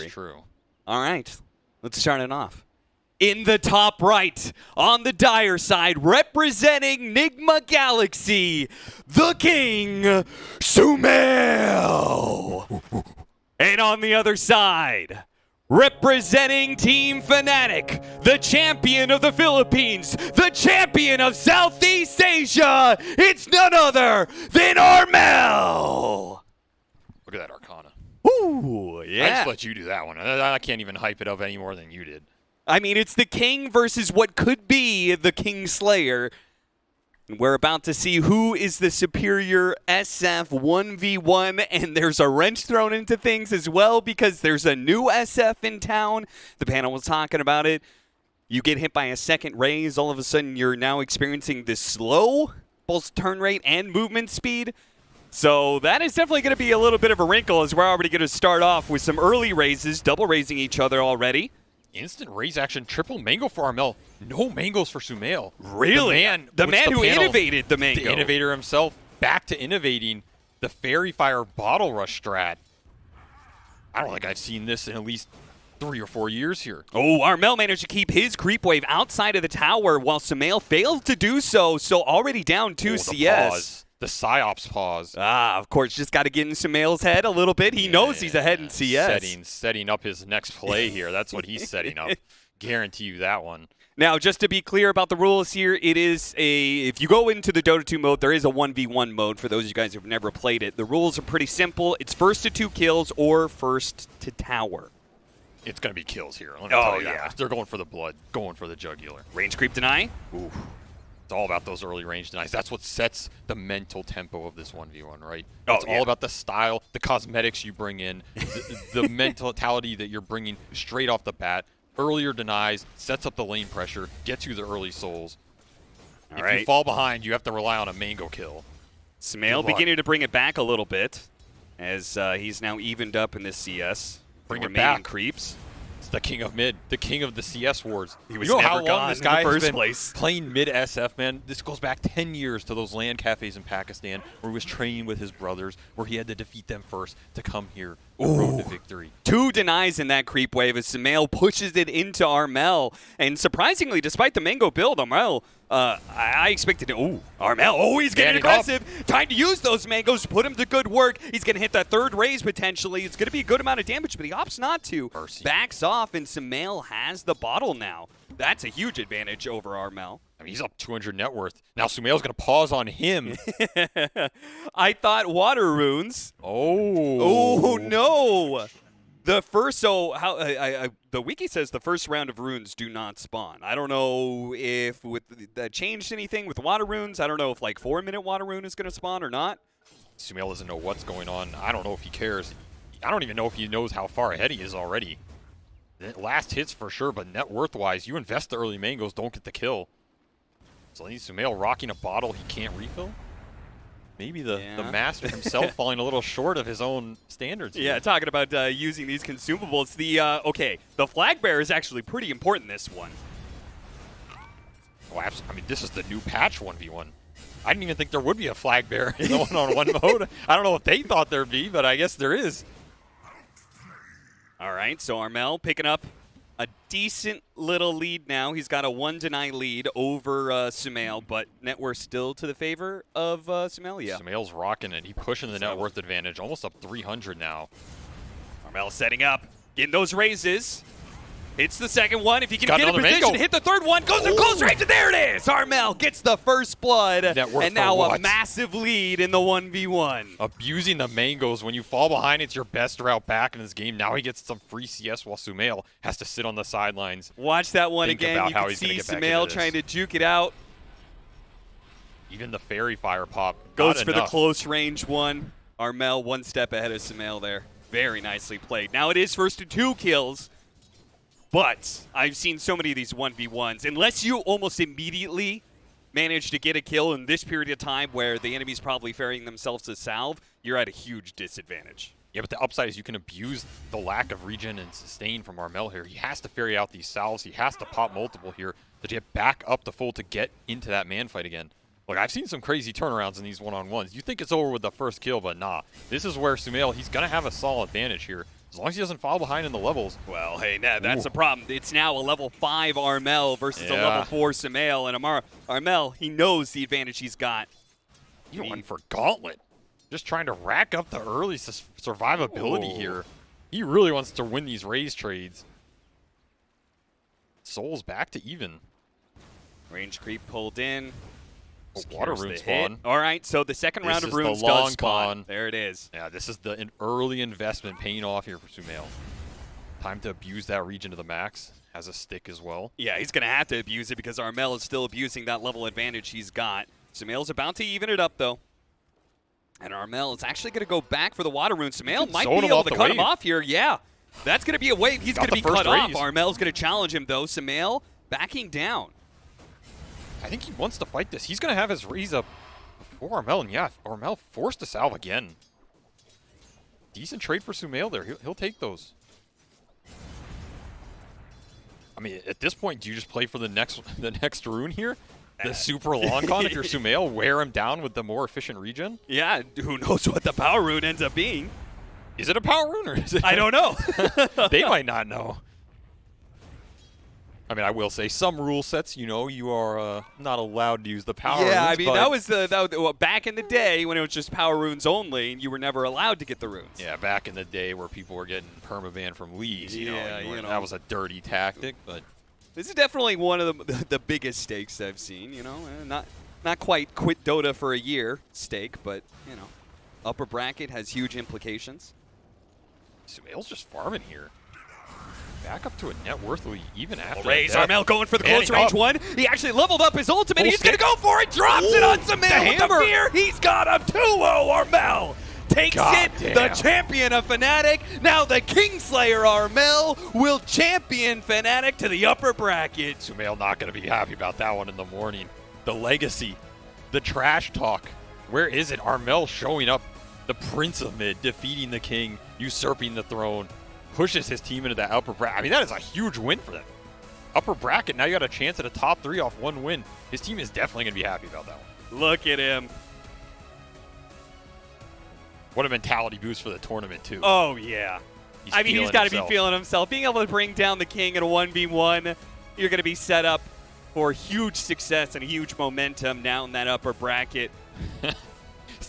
victory. That's true. All right, let's start it off. In the top right, on the dire side, representing Nigma Galaxy, the King, Sumail. And on the other side, representing Team Fnatic, the champion of the Philippines, the champion of Southeast Asia, it's none other than Armel. Look at that Arcana. Ooh, yeah. I just let you do that one. I can't even hype it up any more than you did. I mean, it's the King versus what could be the King Slayer. We're about to see who is the superior SF 1v1, and there's a wrench thrown into things as well because there's a new SF in town. The panel was talking about it. You get hit by a second raise, all of a sudden you're now experiencing this slow, both turn rate and movement speed. So that is definitely going to be a little bit of a wrinkle as we're already going to start off with some early raises, double raising each other already. Instant raise action, triple mango for Armel. No mangoes for Sumail. Really? The man who innovated the mango. The innovator himself, back to innovating the Fairy Fire Bottle Rush strat. I don't think I've seen this in at least 3 or 4 years here. Oh, Armel managed to keep his creep wave outside of the tower while Sumail failed to do so. So already down 2 CS. Pause. The Psyops pause. Of course, just got to get in Sumail's head a little bit. He knows he's ahead in CS. Setting up his next play here. That's what he's setting up. Guarantee you that one. Now, just to be clear about the rules here, it is if you go into the Dota 2 mode, there is a 1v1 mode for those of you guys who've never played it. The rules are pretty simple. It's first to 2 kills or first to tower. It's going to be kills here. Let me tell you that. They're going for the blood, going for the jugular. Range creep deny. Ooh. It's all about those early range denies. That's what sets the mental tempo of this 1v1, right? It's all about the style, the cosmetics you bring in, the mentality that you're bringing straight off the bat. Earlier denies, sets up the lane pressure, gets you the early souls. If you fall behind, you have to rely on a mango kill. Sumail beginning to bring it back a little bit as he's now evened up in this CS. Bring it back. Creeps. The king of mid, the king of the CS wars. He was never how long gone this guy in the first has been place. Playing mid SF, man. This goes back 10 years to those LAN cafes in Pakistan where he was training with his brothers, where he had to defeat them first to come here and road to victory. 2 denies in that creep wave as Sumail pushes it into Armel. And surprisingly, despite the mango build, Armel, I expected Armel, he's getting aggressive. Time to use those mangoes, put him to good work. He's going to hit that third raise potentially. It's going to be a good amount of damage, but he opts not to. Mercy. Backs off, and Sumail has the bottle now. That's a huge advantage over Armel. I mean, he's up 200 net worth. Now Sumail's going to pause on him. I thought water runes. Oh no. The first, the wiki says the first round of runes do not spawn. I don't know if that changed anything with water runes. I don't know if like 4-minute water rune is going to spawn or not. Sumail doesn't know what's going on. I don't know if he cares. I don't even know if he knows how far ahead he is already. Last hits for sure, but net worth-wise, you invest the early mangoes, don't get the kill. So Sumail rocking a bottle he can't refill? Maybe the master himself falling a little short of his own standards. Yeah, talking about using these consumables. The flag bearer is actually pretty important this one. Oh, absolutely. I mean, this is the new patch 1v1. I didn't even think there would be a flag bearer in the one-on-one mode. I don't know what they thought there'd be, but I guess there is. All right, so Armel picking up a decent little lead now. He's got a 1 deny lead over Sumail, but net worth still to the favor of Sumail. Yeah. Sumail's rocking it. He's pushing the net worth advantage, almost up 300 now. Armel setting up, getting those raises. Hits the second one. If he can get in position, mango. hit the third one, goes in close range, and there it is! Armel gets the first blood, and now a massive lead in the 1v1. Abusing the mangoes. When you fall behind, it's your best route back in this game. Now he gets some free CS while Sumail has to sit on the sidelines. Watch that one again. You can see Sumail trying to juke it out. Even the Fairy Fire pop. Goes for the close range one. Armel 1 step ahead of Sumail there. Very nicely played. Now it is first to 2 kills. But I've seen so many of these 1v1s. Unless you almost immediately manage to get a kill in this period of time where the enemy's probably ferrying themselves to salve, you're at a huge disadvantage. Yeah, but the upside is you can abuse the lack of regen and sustain from Armel here. He has to ferry out these salves. He has to pop multiple here to get back up the full to get into that man fight again. Look, I've seen some crazy turnarounds in these one-on-ones. You think it's over with the first kill, but nah. This is where Sumail, he's going to have a solid advantage here. As long as he doesn't fall behind in the levels. Well, hey, that's the problem. It's now a level 5 Armel versus a level 4 Sumail, and Armel, he knows the advantage he's got. He went for Gauntlet. Just trying to rack up the early survivability here. He really wants to win these raise trades. Soul's back to even. Range creep pulled in. Water rune spawn. All right, so the second round of runes does spawn. There it is. Yeah, this is the early investment paying off here for Sumail. Time to abuse that region to the max. Has a stick as well. Yeah, he's going to have to abuse it because Armel is still abusing that level advantage he's got. Sumail's about to even it up, though. And Armel is actually going to go back for the water rune. Sumail might be able to cut him off here. Yeah, that's going to be a wave. He's going to be cut off. Armel's going to challenge him, though. Sumail backing down. I think he wants to fight this. He's going to have his raise up before Armel, and yeah, Armel forced to salve again. Decent trade for Sumail there. He'll take those. I mean, at this point, do you just play for the next rune here? The super long con if you're Sumail, wear him down with the more efficient regen? Yeah, who knows what the power rune ends up being. Is it a power rune or is it? I don't know. They might not know. I mean, I will say some rule sets, you know, you are not allowed to use the power runes. Yeah, I mean, that was back in the day when it was just power runes only, and you were never allowed to get the runes. Yeah, back in the day where people were getting permaban from leagues, you know, that was a dirty tactic. But this is definitely one of the biggest stakes I've seen. You know, not quite quit Dota for a year stake, but you know, upper bracket has huge implications. Sumail's just farming here. Back up to a net worth lead even after raise. Armel going for the close range one. He actually leveled up his ultimate. He's going to go for it. Drops it on Sumail with the fear. He's got him 2-0. Armel takes it. The champion of Fnatic. Now the Kingslayer Armel will champion Fnatic to the upper bracket. Sumail not going to be happy about that one in the morning. The legacy. The trash talk. Where is it? Armel showing up. The Prince of Mid defeating the King. Usurping the throne. Pushes his team into the upper bracket. I mean, that is a huge win for them. Upper bracket, now you got a chance at a top 3 off one win. His team is definitely going to be happy about that one. Look at him. What a mentality boost for the tournament, too. Oh, yeah. I mean, he's got to be feeling himself. Being able to bring down the King in a 1v1, you're going to be set up for huge success and huge momentum now in that upper bracket.